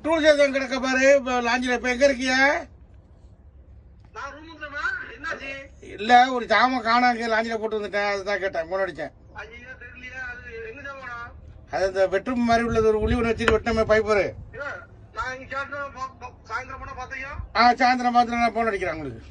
Tool சேதம் கிடக்க பாரு லாஞ்சில இப்ப எங்க இருக்கிய? இல்ல ஒரு ஜாம காணாங்க லாஞ்சில போட்டு வந்துட்டேன், அதுதான் கேட்டேன், போன் அடிச்சேன். அது இந்த பெட்ரூம் மாதிரி உள்ளது, ஒரு உளி ஒன்று வச்சுட்டு வெட்டமே பைப்பரு. சாயந்தரம் பார்த்து நான் போன் அடிக்கிறேன் உங்களுக்கு.